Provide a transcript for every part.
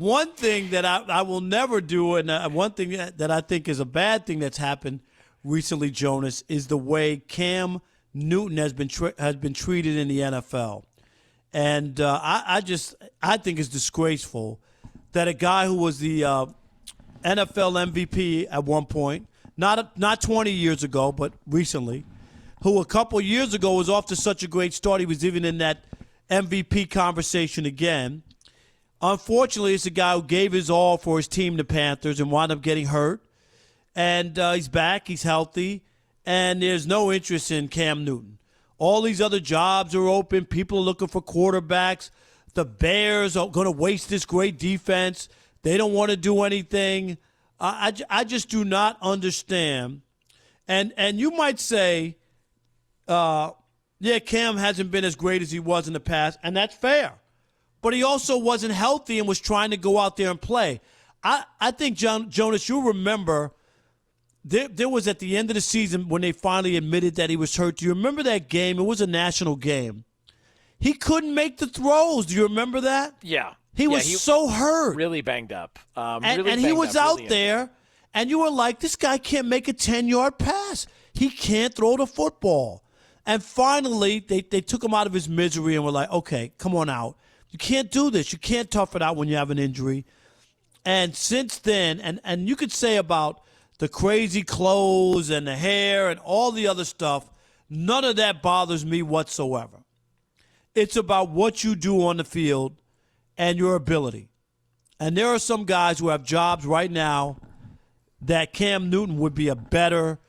one thing that I will never do, and one thing that I think is a bad thing that's happened recently, Jonas, is the way Cam Newton has been treated in the NFL. And I think it's disgraceful that a guy who was the NFL MVP at one point, not 20 years ago, but recently, who a couple years ago was off to such a great start, he was even in that MVP conversation again. Unfortunately, it's a guy who gave his all for his team, the Panthers, and wound up getting hurt. And he's back, he's healthy, and there's no interest in Cam Newton. All these other jobs are open. People are looking for quarterbacks. The Bears are going to waste this great defense. They don't want to do anything. I just do not understand. And you might say, Cam hasn't been as great as he was in the past, and that's fair. But he also wasn't healthy and was trying to go out there and play. I think, Jonas, you remember there was at the end of the season when they finally admitted that he was hurt. Do you remember that game? It was a national game. He couldn't make the throws. Do you remember that? Yeah. He was so hurt. Really banged up. And he was out there, and you were like, this guy can't make a 10-yard pass. He can't throw the football. And finally, they took him out of his misery and were like, okay, come on out. You can't do this. You can't tough it out when you have an injury. And since then, and you could say about the crazy clothes and the hair and all the other stuff, none of that bothers me whatsoever. It's about what you do on the field and your ability. And there are some guys who have jobs right now that Cam Newton would be a better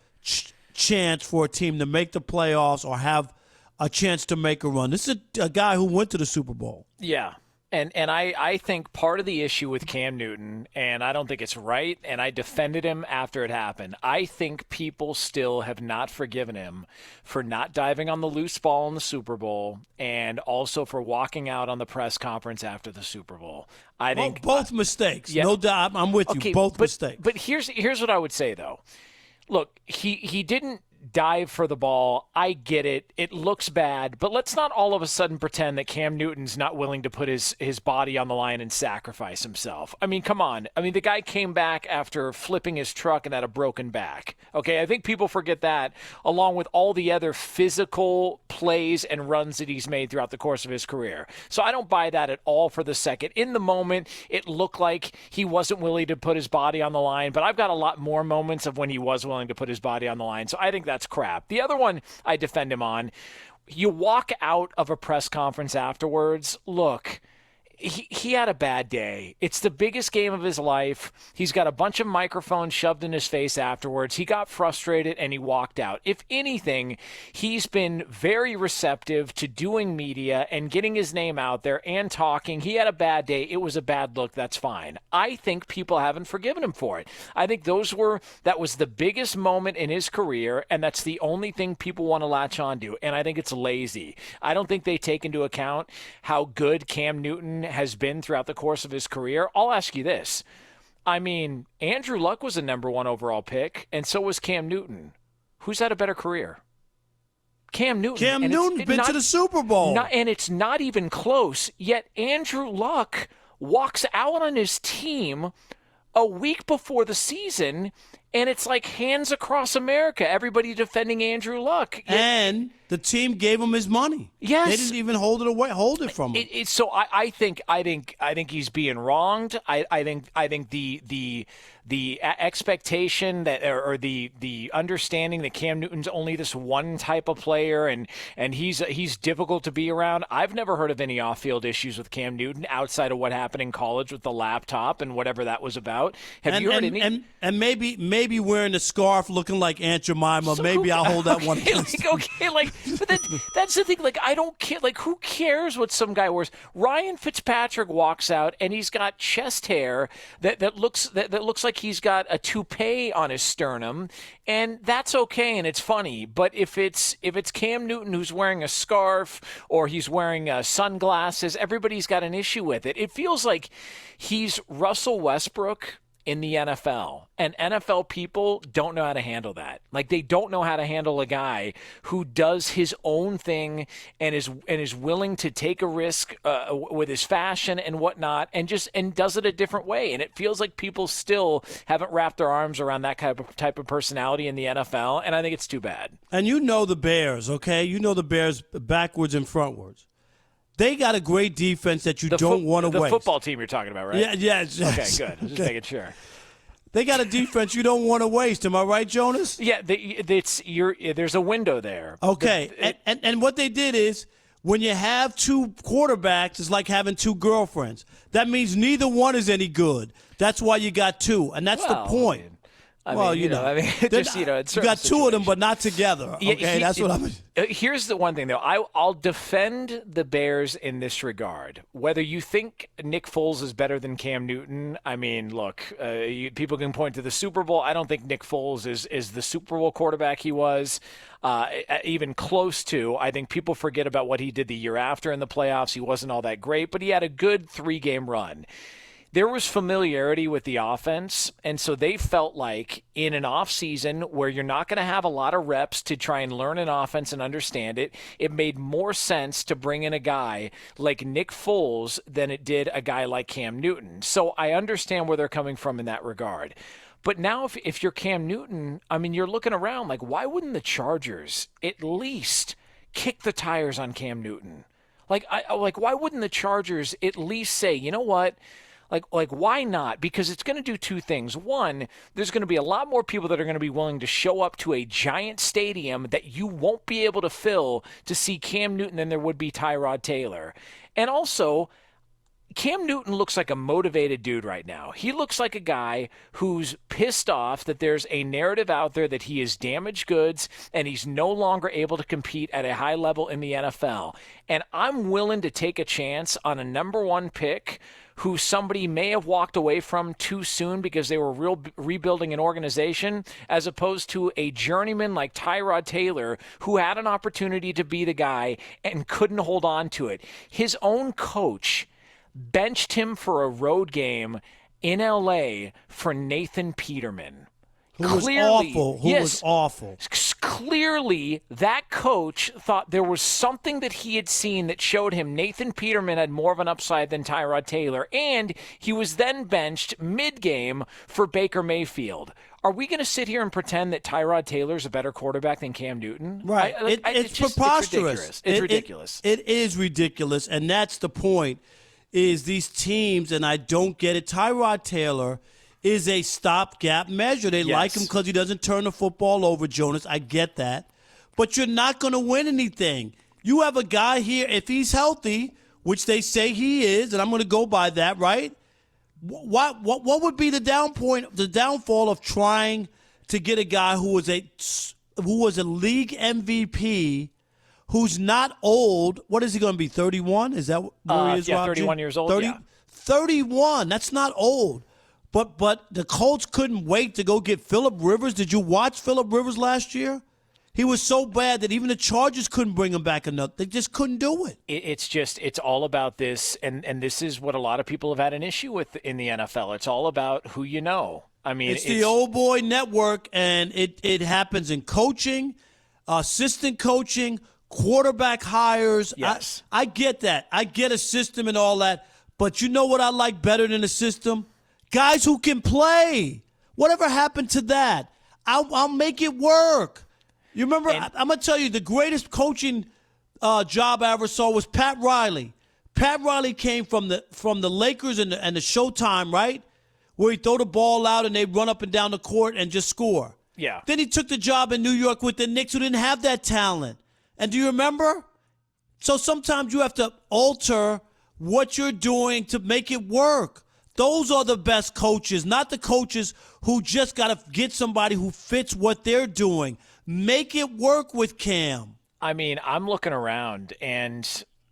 chance for a team to make the playoffs or have a chance to make a run. This is a guy who went to the Super Bowl. Yeah. And I think part of the issue with Cam Newton, and I don't think it's right, and I defended him after it happened, I think people still have not forgiven him for not diving on the loose ball in the Super Bowl and also for walking out on the press conference after the Super Bowl. I think both mistakes. Yeah. No doubt. I'm with you. Both mistakes. But here's what I would say, though. Look, he didn't dive for the ball. I get it. It looks bad, but let's not all of a sudden pretend that Cam Newton's not willing to put his body on the line and sacrifice himself. I mean, come on. I mean, the guy came back after flipping his truck and had a broken back. Okay, I think people forget that, along with all the other physical plays and runs that he's made throughout the course of his career. So I don't buy that at all for the second. In the moment, it looked like he wasn't willing to put his body on the line, but I've got a lot more moments of when he was willing to put his body on the line. So I think that's crap. The other one I defend him on, you walk out of a press conference afterwards, look, he had a bad day. It's the biggest game of his life. He's got a bunch of microphones shoved in his face afterwards. He got frustrated and he walked out. If anything, he's been very receptive to doing media and getting his name out there and talking. He had a bad day. It was a bad look. That's fine. I think people haven't forgiven him for it. I think that was the biggest moment in his career, and that's the only thing people want to latch on to, and I think it's lazy. I don't think they take into account how good Cam Newton has been throughout the course of his career. I'll ask you this. I mean, Andrew Luck was a number 1 overall pick, and so was Cam Newton. Who's had a better career? Cam Newton. Cam Newton's been to the Super Bowl. And it's not even close, yet Andrew Luck walks out on his team a week before the season, and it's like hands across America, everybody defending Andrew Luck. And the team gave him his money. Yes, they didn't even hold it from him. So I think he's being wronged. I think the expectation that or the understanding that Cam Newton's only this one type of player and he's difficult to be around. I've never heard of any off-field issues with Cam Newton outside of what happened in college with the laptop and whatever that was about. Have you heard any? And maybe wearing a scarf, looking like Aunt Jemima. So maybe I'll hold that one. But that's the thing. Like, I don't care. Like, who cares what some guy wears? Ryan Fitzpatrick walks out and he's got chest hair that looks like he's got a toupee on his sternum, and that's okay and it's funny. But if it's Cam Newton who's wearing a scarf or he's wearing sunglasses, everybody's got an issue with it. It feels like he's Russell Westbrook in the NFL, and NFL people don't know how to handle that. Like, they don't know how to handle a guy who does his own thing and is willing to take a risk with his fashion and whatnot, and does it a different way. And it feels like people still haven't wrapped their arms around that type of personality in the NFL, and I think it's too bad. And you know the Bears, okay? You know the Bears backwards and frontwards. They got a great defense that you don't want to waste. The football team you're talking about, right? Yeah. Okay, good. I was just making sure. They got a defense you don't want to waste. Am I right, Jonas? Yeah, there's a window there. Okay, and what they did is, when you have two quarterbacks, it's like having two girlfriends. That means neither one is any good. That's why you got two, and that's the point. You got two of them, but not together. Okay, that's what I'm. Here's the one thing, though. I'll defend the Bears in this regard. Whether you think Nick Foles is better than Cam Newton, I mean, look, people can point to the Super Bowl. I don't think Nick Foles is the Super Bowl quarterback he was, even close to. I think people forget about what he did the year after in the playoffs. He wasn't all that great, but he had a good 3-game run. There was familiarity with the offense, and so they felt like in an offseason where you're not going to have a lot of reps to try and learn an offense and understand it, it made more sense to bring in a guy like Nick Foles than it did a guy like Cam Newton. So I understand where they're coming from in that regard. But now if you're Cam Newton, I mean, you're looking around like, why wouldn't the Chargers at least kick the tires on Cam Newton? Like why wouldn't the Chargers at least say, you know what? Like, why not? Because it's going to do two things. One, there's going to be a lot more people that are going to be willing to show up to a giant stadium that you won't be able to fill to see Cam Newton than there would be Tyrod Taylor. And also, Cam Newton looks like a motivated dude right now. He looks like a guy who's pissed off that there's a narrative out there that he is damaged goods and he's no longer able to compete at a high level in the NFL. And I'm willing to take a chance on a number one pick who somebody may have walked away from too soon because they were rebuilding an organization, as opposed to a journeyman like Tyrod Taylor, who had an opportunity to be the guy and couldn't hold on to it. His own coach benched him for a road game in L.A. for Nathan Peterman. Who was awful. Clearly, that coach thought there was something that he had seen that showed him Nathan Peterman had more of an upside than Tyrod Taylor, and he was then benched mid-game for Baker Mayfield. Are we going to sit here and pretend that Tyrod Taylor's a better quarterback than Cam Newton? Right. It's preposterous. It's ridiculous. It is ridiculous, and that's the point, is these teams, and I don't get it. Tyrod Taylor is a stopgap measure. They like him because he doesn't turn the football over, Jonas. I get that. But you're not going to win anything. You have a guy here, if he's healthy, which they say he is, and I'm going to go by that, right? What would be the downfall of trying to get a guy who was a league MVP, who's not old? What is he going to be, 31? Is that where he is, Rob? 31 years old, 31. That's not old. But the Colts couldn't wait to go get Phillip Rivers. Did you watch Phillip Rivers last year? He was so bad that even the Chargers couldn't bring him back enough. They just couldn't do it. It's all about this, and this is what a lot of people have had an issue with in the NFL. It's all about who you know. I mean, it's the old boy network, and it happens in coaching, assistant coaching, quarterback hires. Yes. I get that. I get a system and all that. But you know what I like better than a system? Guys who can play. Whatever happened to that? I'll make it work. You remember, I'm going to tell you, the greatest coaching job I ever saw was Pat Riley. Pat Riley came from the Lakers and the Showtime, right? Where he'd throw the ball out and they'd run up and down the court and just score. Yeah. Then he took the job in New York with the Knicks, who didn't have that talent. And do you remember? So sometimes you have to alter what you're doing to make it work. Those are the best coaches, not the coaches who just got to get somebody who fits what they're doing. Make it work with Cam. I mean, I'm looking around, and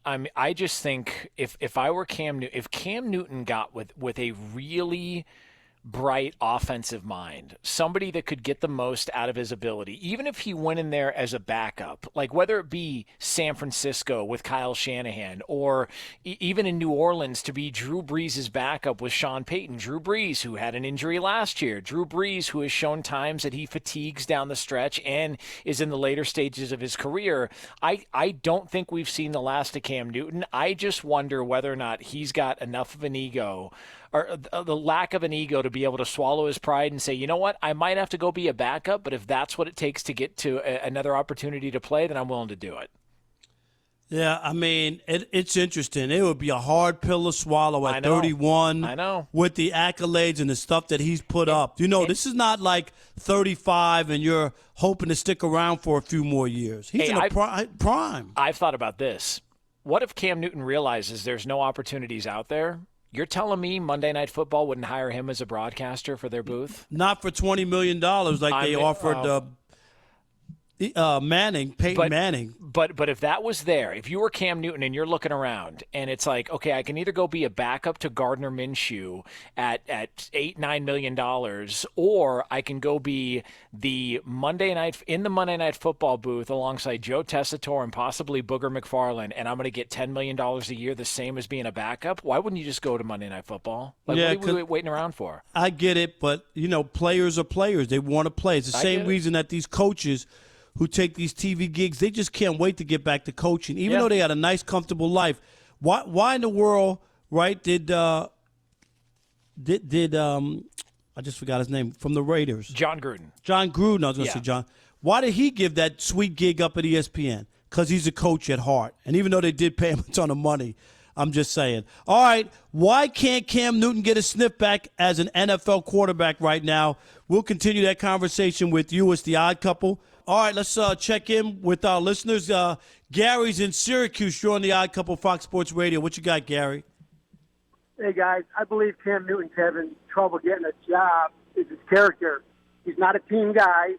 I just think if I were Cam Newton, if Cam Newton got with a really bright offensive mind, somebody that could get the most out of his ability, even if he went in there as a backup, like whether it be San Francisco with Kyle Shanahan or even in New Orleans to be Drew Brees' backup with Sean Payton. Drew Brees, who had an injury last year. Drew Brees, who has shown times that he fatigues down the stretch and is in the later stages of his career. I don't think we've seen the last of Cam Newton. I just wonder whether or not he's got enough of an ego or the lack of an ego to be able to swallow his pride and say, you know what, I might have to go be a backup, but if that's what it takes to get to another opportunity to play, then I'm willing to do it. Yeah, I mean, it's interesting. It would be a hard pill to swallow at 31. I know. With the accolades and the stuff that he's put up. You know, this is not like 35 and you're hoping to stick around for a few more years. He's in a prime. I've thought about this. What if Cam Newton realizes there's no opportunities out there? You're telling me Monday Night Football wouldn't hire him as a broadcaster for their booth? Not for $20 million like they offered Peyton Manning. But if that was there, if you were Cam Newton and you're looking around and it's like, okay, I can either go be a backup to Gardner Minshew at $8-9 million, or I can go be the Monday Night Football booth alongside Joe Tessitore and possibly Booger McFarland, and I'm going to get $10 million a year, the same as being a backup. Why wouldn't you just go to Monday Night Football? What are we waiting around for? I get it, but players are players. They want to play. It's the same reason that these coaches who take these TV gigs, they just can't wait to get back to coaching, even though they had a nice, comfortable life. Why in the world, right, did I just forgot his name, from the Raiders? John Gruden. John Gruden, I was going to say John. Why did he give that sweet gig up at ESPN? Because he's a coach at heart. And even though they did pay him a ton of money, I'm just saying. All right, why can't Cam Newton get a sniff back as an NFL quarterback right now? We'll continue that conversation with you. It's The Odd Couple. All right, let's check in with our listeners. Gary's in Syracuse. You're on The Odd Couple, Fox Sports Radio. What you got, Gary? Hey, guys, I believe Cam Newton's having trouble getting a job. It's his character. He's not a team guy.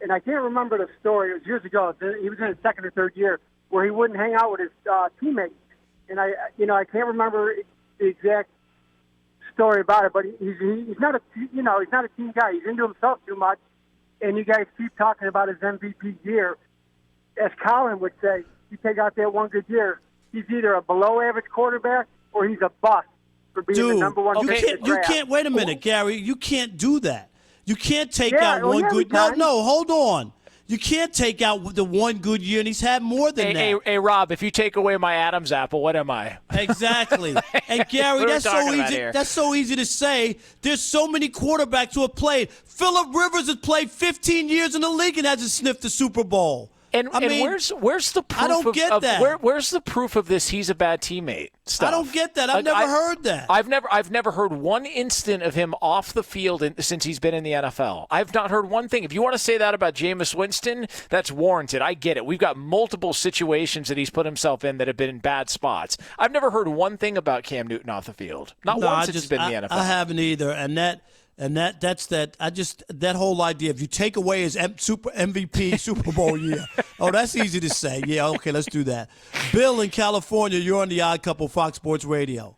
And I can't remember the story. It was years ago. He was in his second or third year where he wouldn't hang out with his teammates. And I can't remember the exact story about it, but he's not a team guy. He's into himself too much. And you guys keep talking about his MVP year. As Colin would say, you take out that one good year, he's either a below-average quarterback or he's a bust for being the number one pick in the draft. You can't, wait a minute, Gary. You can't do that. You can't take out one good – no, hold on. You can't take out the one good year, and he's had more than that. Hey, Rob, if you take away my Adam's apple, what am I? Exactly. And, Gary, that's so easy. That's so easy to say. There's so many quarterbacks who have played. Phillip Rivers has played 15 years in the league and hasn't sniffed the Super Bowl. And where's the proof? I don't get that. Where's the proof of this? He's a bad teammate stuff. I don't get that. I've never heard that. I've never heard one instant of him off the field since he's been in the NFL. I've not heard one thing. If you want to say that about Jameis Winston, that's warranted. I get it. We've got multiple situations that he's put himself in that have been in bad spots. I've never heard one thing about Cam Newton off the field. Not once since he's been in the NFL. I haven't either. That's that whole idea. If you take away his MVP Super Bowl year, that's easy to say. Yeah, okay, let's do that. Bill in California, you're on The Odd Couple, Fox Sports Radio.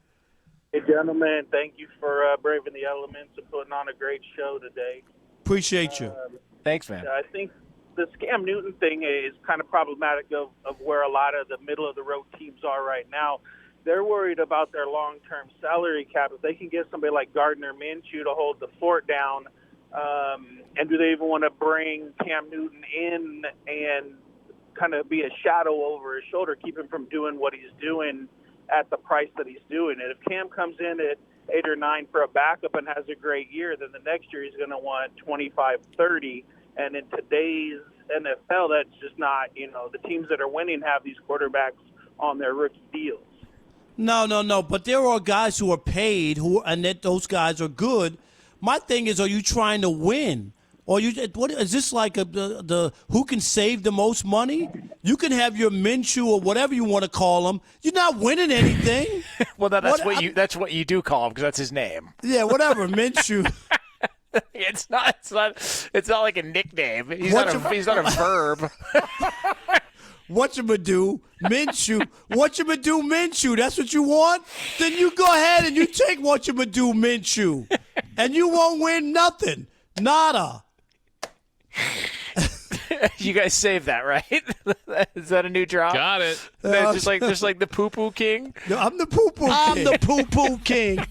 Hey, gentlemen, thank you for braving the elements and putting on a great show today. Appreciate you. Thanks, man. I think the Cam Newton thing is kind of problematic of where a lot of the middle-of-the-road teams are right now. They're worried about their long-term salary cap. If they can get somebody like Gardner Minshew to hold the fort down, and do they even want to bring Cam Newton in and kind of be a shadow over his shoulder, keep him from doing what he's doing at the price that he's doing it? If Cam comes in at 8 or 9 for a backup and has a great year, then the next year he's going to want 25, 30. And in today's NFL, that's just not, the teams that are winning have these quarterbacks on their rookie deals. No. But there are guys who are paid, and that those guys are good. My thing is, are you trying to win? Or what is this like the who can save the most money? You can have your Minshew or whatever you want to call him. You're not winning anything. Well, that's what you do call him because that's his name. Yeah, whatever, Minshew. It's not like a nickname. He's not a verb. Whatchamadoo, Minshew. Whatchamadoo, Minshew. That's what you want? Then you go ahead and you take Whatchamadoo, Minshew. and you won't win nothing. Nada. You guys saved that, right? Is that a new drop? Got it. Just like the poo-poo king? No, I'm the poo-poo king. I'm the poo-poo king.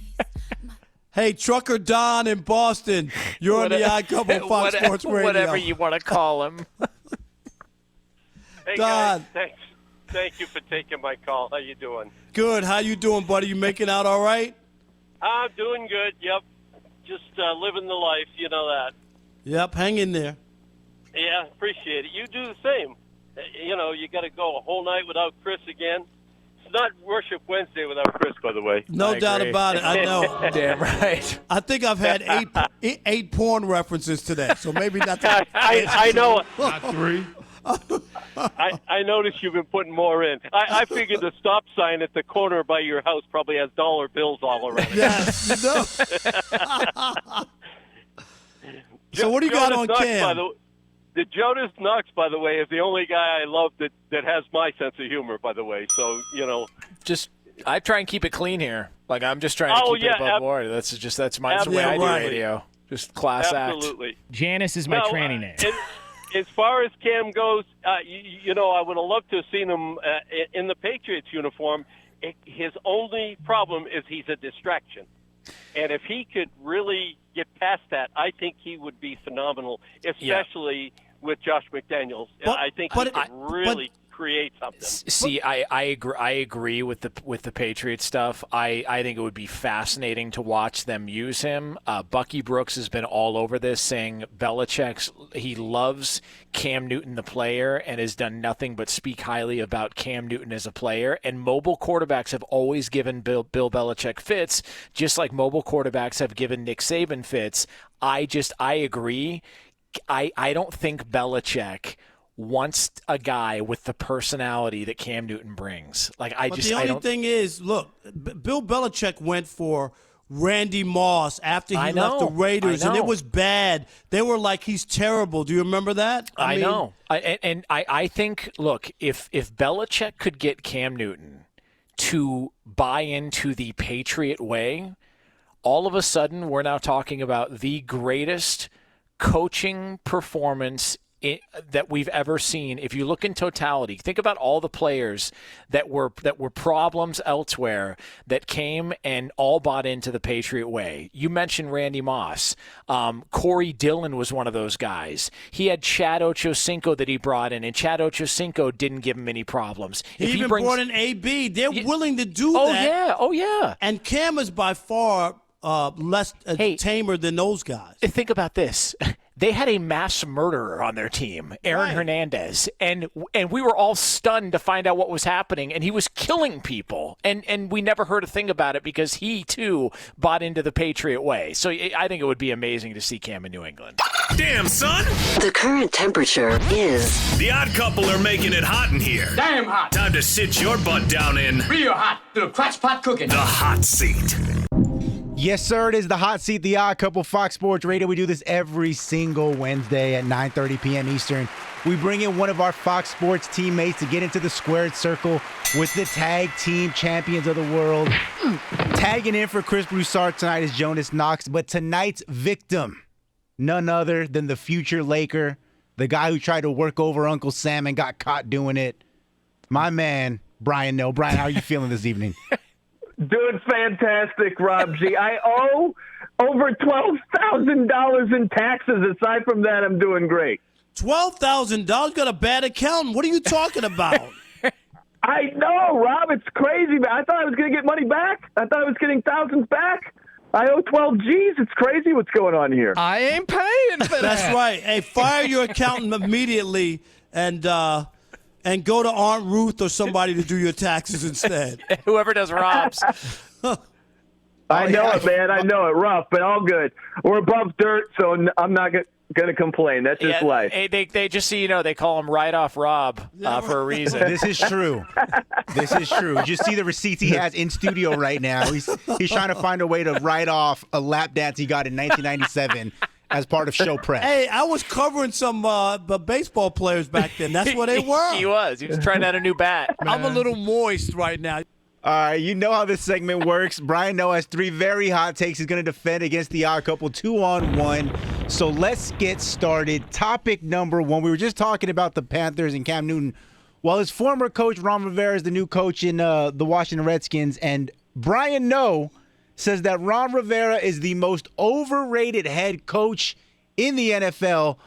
Hey, Trucker Don in Boston, you're on the Odd Couple Fox Sports Radio. Whatever you want to call him. Hey, Don. guys, thanks. Thank you for taking my call. How you doing? Good. How you doing, buddy? You making out all right? I'm doing good, yep. Just living the life, you know that. Yep, hang in there. Yeah, appreciate it. You do the same. You know, you got to go a whole night without Chris again. It's not Worship Wednesday without Chris, by the way. No doubt about it. I know. Damn right. I think I've had eight porn references today, so maybe not. I know. Not 3. I noticed you've been putting more in. I figured the stop sign at the corner by your house probably has dollar bills all around it. Yes. No. So what do you got on Cam? The Jonas Knox, by the way, is the only guy I love that has my sense of humor, by the way. So, you know. I try and keep it clean here. Like, I'm just trying to keep it above board. That's the way I do radio. Just class act. Absolutely. Janice is my tranny name. As far as Cam goes, you know, I would have loved to have seen him in the Patriots uniform. His only problem is he's a distraction. And if he could really get past that, I think he would be phenomenal, especially with Josh McDaniels. I think he could really create something. See, I agree with the Patriots stuff. I think it would be fascinating to watch them use him. Bucky Brooks has been all over this, saying he loves Cam Newton the player and has done nothing but speak highly about Cam Newton as a player. And mobile quarterbacks have always given Bill Belichick fits, just like mobile quarterbacks have given Nick Saban fits. I agree. I don't think Belichick wants a guy with the personality that Cam Newton brings. The only thing is, look, Bill Belichick went for Randy Moss after he left the Raiders, and it was bad. They were like, he's terrible. Do you remember that? I know. I think, look, if Belichick could get Cam Newton to buy into the Patriot way, all of a sudden we're now talking about the greatest coaching performance that we've ever seen. If you look in totality, think about all the players that were problems elsewhere that came and all bought into the Patriot way. You mentioned Randy Moss. Corey Dillon was one of those guys. He had Chad Ochocinco that he brought in, and Chad Ochocinco didn't give him any problems. He brought in AB. They're willing to do that. Oh yeah. And Cam is by far less tamer than those guys. Think about this. They had a mass murderer on their team, Aaron Hernandez, and we were all stunned to find out what was happening, and he was killing people, and we never heard a thing about it because he, too, bought into the Patriot way. So I think it would be amazing to see Cam in New England. Damn, son! The current temperature is... The Odd Couple are making it hot in here. Damn hot! Time to sit your butt down in... Real hot! The crotch pot cooking. The hot seat. Yes, sir. It is the Hot Seat, the Odd Couple, Fox Sports Radio. We do this every single Wednesday at 9:30 p.m. Eastern. We bring in one of our Fox Sports teammates to get into the squared circle with the tag team champions of the world. Tagging in for Chris Broussard tonight is Jonas Knox, but tonight's victim, none other than the future Laker, the guy who tried to work over Uncle Sam and got caught doing it, my man, Brian Noe. Brian, how are you feeling this evening? Doing fantastic, Rob G. I owe over $12,000 in taxes. Aside from that, I'm doing great. $12,000? Got a bad accountant. What are you talking about? I know, Rob. It's crazy. I thought I was going to get money back. I thought I was getting thousands back. I owe 12 G's. It's crazy what's going on here. I ain't paying for that. That's right. Hey, fire your accountant immediately and go to Aunt Ruth or somebody to do your taxes instead. Whoever does Rob's. I know it, man. I know it. Rough, but all good. We're above dirt, so I'm not going to complain. That's just life. They just so you know, they call him Right Off Rob for a reason. This is true. This is true. You see the receipts he has in studio right now. He's trying to find a way to write off a lap dance he got in 1997. As part of show prep. Hey, I was covering some baseball players back then. That's what they were. He was trying out a new bat. I'm a little moist right now. All right, you know how this segment works. Brian Noah has 3 very hot takes. He's going to defend against the Odd Couple 2-on-1. So let's get started. Topic number 1. We were just talking about the Panthers and Cam Newton. Well, his former coach, Ron Rivera, is the new coach in the Washington Redskins. And Brian Noah says that Ron Rivera is the most overrated head coach in the NFL.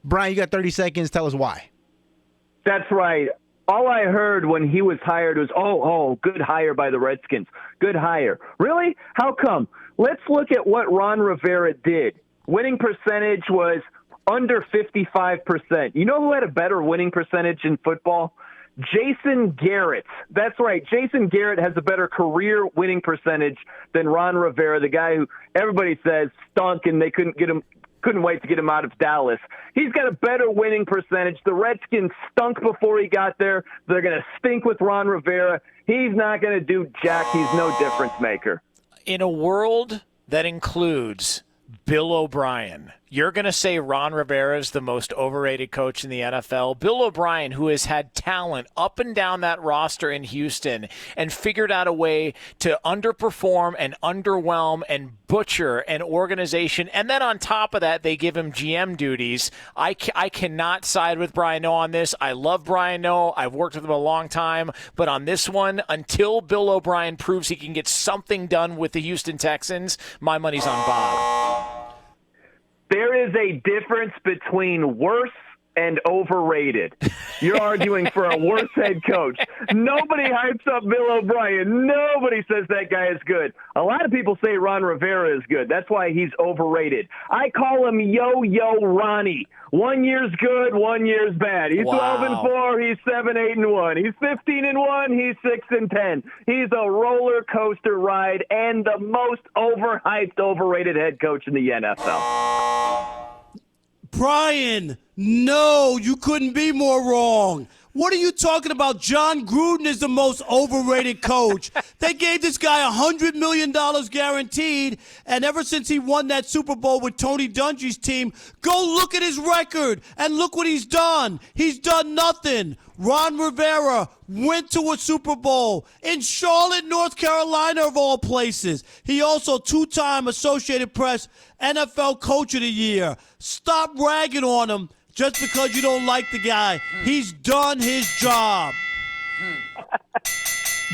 Brian, you got 30 seconds. Tell us why. That's right. All I heard when he was hired was, oh, good hire by the Redskins. Good hire. Really? How come? Let's look at what Ron Rivera did. Winning percentage was under 55%. You know who had a better winning percentage in football? Jason Garrett. That's right. Jason Garrett has a better career winning percentage than Ron Rivera, the guy who everybody says stunk and they couldn't wait to get him out of Dallas. He's got a better winning percentage. The Redskins stunk before he got there. They're going to stink with Ron Rivera. He's not going to do jack. He's no difference maker. In a world that includes Bill O'Brien, you're going to say Ron Rivera is the most overrated coach in the NFL? Bill O'Brien, who has had talent up and down that roster in Houston and figured out a way to underperform and underwhelm and butcher an organization. And then on top of that, they give him GM duties. I cannot side with Brian Noah on this. I love Brian Noah. I've worked with him a long time. But on this one, until Bill O'Brien proves he can get something done with the Houston Texans, my money's on Bob. There is a difference between worse and overrated. You're arguing for a worse head coach. Nobody hypes up Bill O'Brien. Nobody says that guy is good. A lot of people say Ron Rivera is good. That's why he's overrated. I call him Yo-Yo Ronnie. 1 year's good, 1 year's bad. He's 12-4. He's 7-8-1. He's 15-1. He's 6-10. He's a roller coaster ride and the most overhyped, overrated head coach in the NFL. Brian, no, you couldn't be more wrong. What are you talking about? John Gruden is the most overrated coach. They gave this guy $100 million guaranteed, and ever since he won that Super Bowl with Tony Dungy's team, go look at his record and look what he's done. He's done nothing. Ron Rivera went to a Super Bowl in Charlotte, North Carolina, of all places. He also 2-time Associated Press NFL Coach of the Year. Stop ragging on him just because you don't like the guy. He's done his job.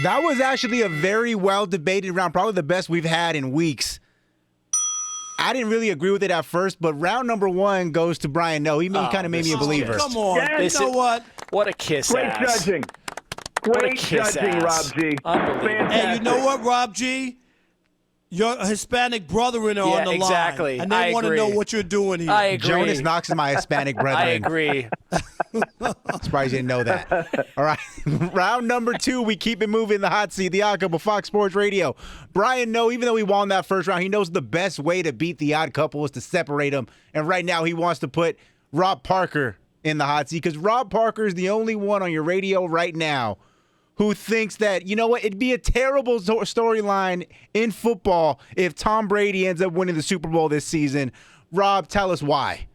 That was actually a very well-debated round, probably the best we've had in weeks. I didn't really agree with it at first, but round number 1 goes to Brian Noah. He kind of made me a believer. Come on. Yes. You know what? What a kiss Great ass. judging. Great judging, Rob G. Unbelievable. And you know what, Rob G? Your Hispanic brethren are on the exactly. line. And they want to know what you're doing here. I agree. Jonas Knox is my Hispanic brethren. I agree. Surprised you didn't know that. All right. Round number 2, we keep it moving. The hot seat, the Odd Couple, Fox Sports Radio. Brian Noah, even though he won that first round, he knows the best way to beat the Odd Couple is to separate them. And right now he wants to put Rob Parker in the hot seat because Rob Parker is the only one on your radio right now who thinks that, you know what, it'd be a terrible storyline in football if Tom Brady ends up winning the Super Bowl this season. Rob, tell us why.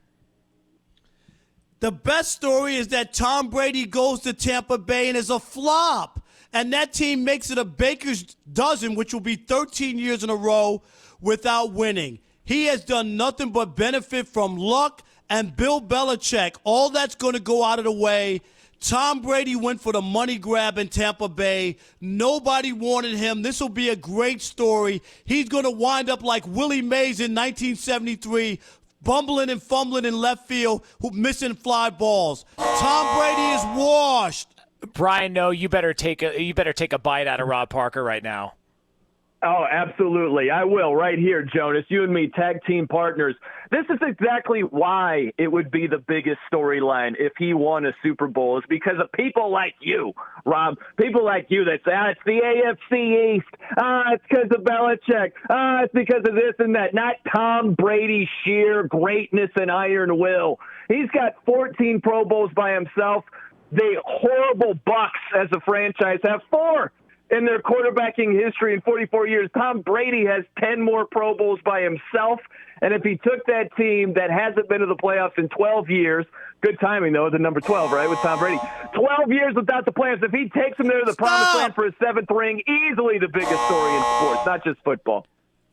The best story is that Tom Brady goes to Tampa Bay and is a flop. And that team makes it a baker's dozen, which will be 13 years in a row without winning. He has done nothing but benefit from luck and Bill Belichick. All that's going to go out of the way. Tom Brady went for the money grab in Tampa Bay. Nobody wanted him. This will be a great story. He's going to wind up like Willie Mays in 1973, bumbling and fumbling in left field, missing fly balls. Tom Brady is washed. Brian, no, you better take a bite out of Rob Parker right now. Oh, absolutely. I will right here, Jonas. You and me, tag team partners. This is exactly why it would be the biggest storyline if he won a Super Bowl. It's because of people like you, Rob. People like you that say, it's the AFC East. It's because of Belichick. It's because of this and that. Not Tom Brady's sheer greatness and iron will. He's got 14 Pro Bowls by himself. The horrible Bucks as a franchise have 4. In their quarterbacking history in 44 years, Tom Brady has 10 more Pro Bowls by himself. And if he took that team that hasn't been to the playoffs in 12 years, Good timing, though, the number 12, right, with Tom Brady. 12 years without the playoffs. If he takes them there to the promised land for his 7th ring, easily the biggest story in sports, not just football.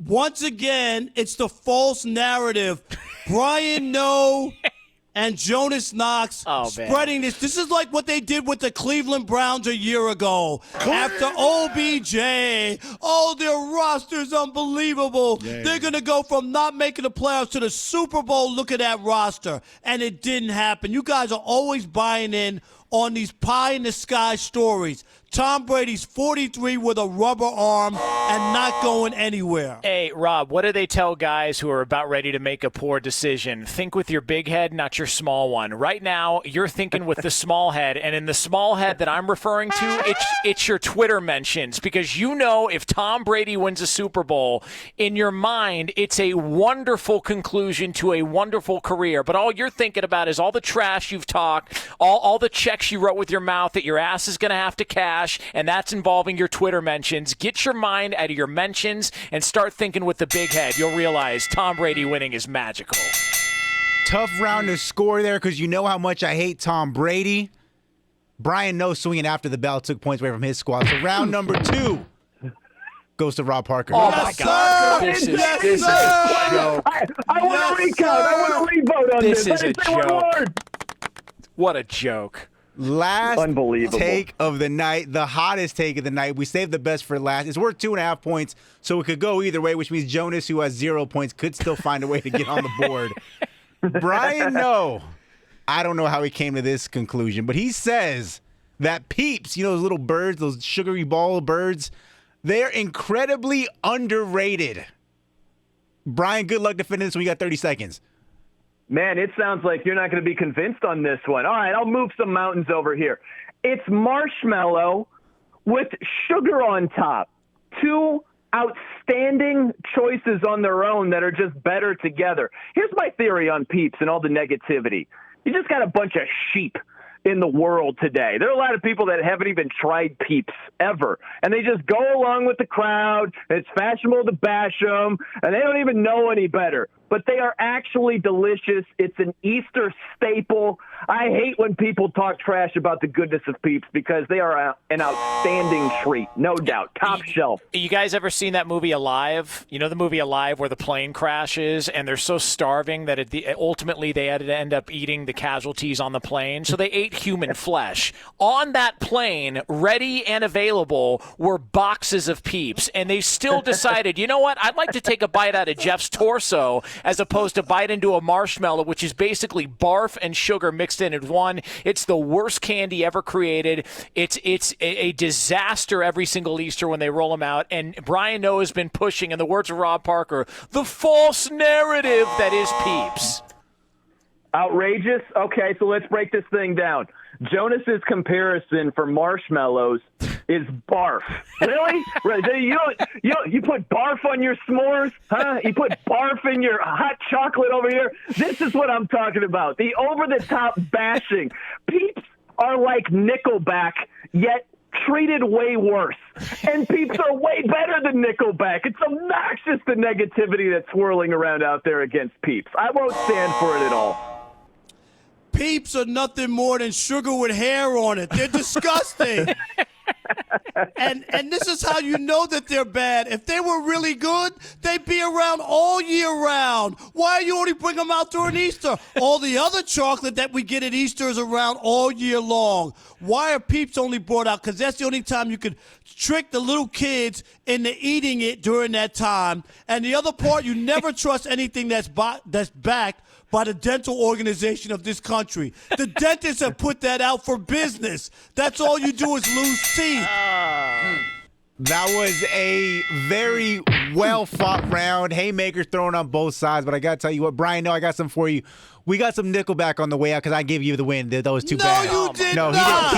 Once again, it's the false narrative. Brian Noe and Jonas Knox spreading this. This is like what they did with the Cleveland Browns a year ago. After OBJ, their roster's unbelievable. They're going to go from not making the playoffs to the Super Bowl. Look at that roster. And it didn't happen. You guys are always buying in on these pie-in-the-sky stories. Tom Brady's 43 with a rubber arm and not going anywhere. Hey, Rob, what do they tell guys who are about ready to make a poor decision? Think with your big head, not your small one. Right now, you're thinking with the small head, and in the small head that I'm referring to, it's your Twitter mentions, because you know if Tom Brady wins a Super Bowl, in your mind, it's a wonderful conclusion to a wonderful career, but all you're thinking about is all the trash you've talked, all the checks you wrote with your mouth that your ass is going to have to cash, and that's involving your Twitter mentions. Get your mind out of your mentions and start thinking with the big head. You'll realize Tom Brady winning is magical. Tough round to score there because you know how much I hate Tom Brady. Brian Noe swinging after the bell took points away from his squad. So round number 2 goes to Rob Parker. Oh, my God. This is a joke. I want to recount. I want to revote on this. This is a joke. What a joke. Last take of the night, the hottest take of the night. We saved the best for last. It's worth 2.5 points, so it could go either way, which means Jonas, who has 0 points, could still find a way to get on the board. Brian Noe, I don't know how he came to this conclusion, but he says that Peeps, you know those little birds, those sugary ball birds, they're incredibly underrated. Brian, good luck defending this when you got 30 seconds. Man, it sounds like you're not going to be convinced on this one. All right, I'll move some mountains over here. It's marshmallow with sugar on top. 2 outstanding choices on their own that are just better together. Here's my theory on Peeps and all the negativity. You just got a bunch of sheep in the world today. There are a lot of people that haven't even tried Peeps ever, and they just go along with the crowd, and it's fashionable to bash them, and they don't even know any better. But they are actually delicious. It's an Easter staple. I hate when people talk trash about the goodness of Peeps because they are an outstanding treat, no doubt. Top shelf. You guys ever seen that movie Alive? You know the movie Alive where the plane crashes and they're so starving that ultimately they had to end up eating the casualties on the plane. So they ate human flesh. On that plane, ready and available, were boxes of Peeps. And they still decided, you know what? I'd like to take a bite out of Jeff's torso as opposed to bite into a marshmallow, which is basically barf and sugar mixed in one. It's the worst candy ever created. It's a disaster every single Easter when they roll them out. And Brian Noe has been pushing, in the words of Rob Parker, the false narrative that is Peeps. Outrageous? Okay, so let's break this thing down. Jonas's comparison for marshmallows is barf. Really? You put barf on your s'mores? Huh? You put barf in your hot chocolate over here? This is what I'm talking about. The over-the-top bashing. Peeps are like Nickelback, yet treated way worse. And Peeps are way better than Nickelback. It's obnoxious, the negativity that's swirling around out there against Peeps. I won't stand for it at all. Peeps are nothing more than sugar with hair on it. They're disgusting. And this is how you know that they're bad. If they were really good, they'd be around all year round. Why you only bring them out during Easter? All the other chocolate that we get at Easter is around all year long. Why are Peeps only brought out? Because that's the only time you could trick the little kids into eating it during that time. And the other part, you never trust anything that's backed by the dental organization of this country. The dentists have put that out for business. That's all you do is lose teeth. That was a very well-fought round. Haymakers thrown on both sides, but I got to tell you what, Brian, I got some for you. We got some Nickelback on the way out because I gave you the win. That was too bad. No, you did not.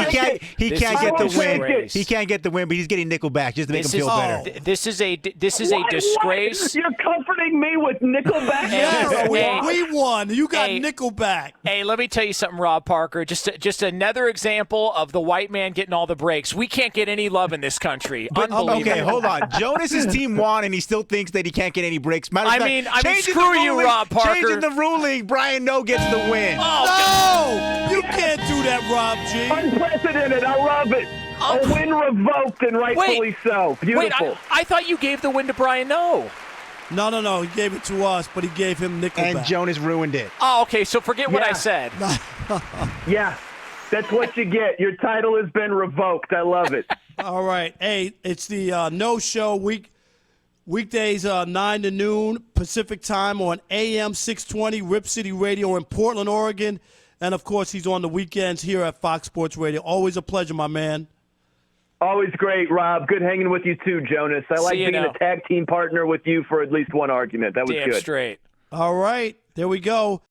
He can't get the win. He can't get the win, but he's getting Nickelback just to make him feel better. This is a disgrace. You're comforting me with Nickelback? Yes, we won. You got Nickelback. Hey, let me tell you something, Rob Parker. Just another example of the white man getting all the breaks. We can't get any love in this country. Unbelievable. Okay, hold on. Jonas's team won, and he still thinks that he can't get any breaks. I mean, screw you, Rob Parker. Changing the ruling, Brian No gets the win. No! You can't do that, Rob G. Unprecedented. I love it. A win revoked and rightfully so. Beautiful. Wait, I thought you gave the win to Brian No. No. He gave it to us, but he gave him Nickelback. And Jonas ruined it. Oh, okay. So forget what I said. Yeah, that's what you get. Your title has been revoked. I love it. All right. Hey, it's the No Show weekdays 9 to noon Pacific time on AM 620 Rip City Radio in Portland, Oregon. And, of course, he's on the weekends here at Fox Sports Radio. Always a pleasure, my man. Always great, Rob. Good hanging with you, too, Jonas. I like being a tag team partner with you for at least one argument. That was Damn good. Straight. All right. There we go.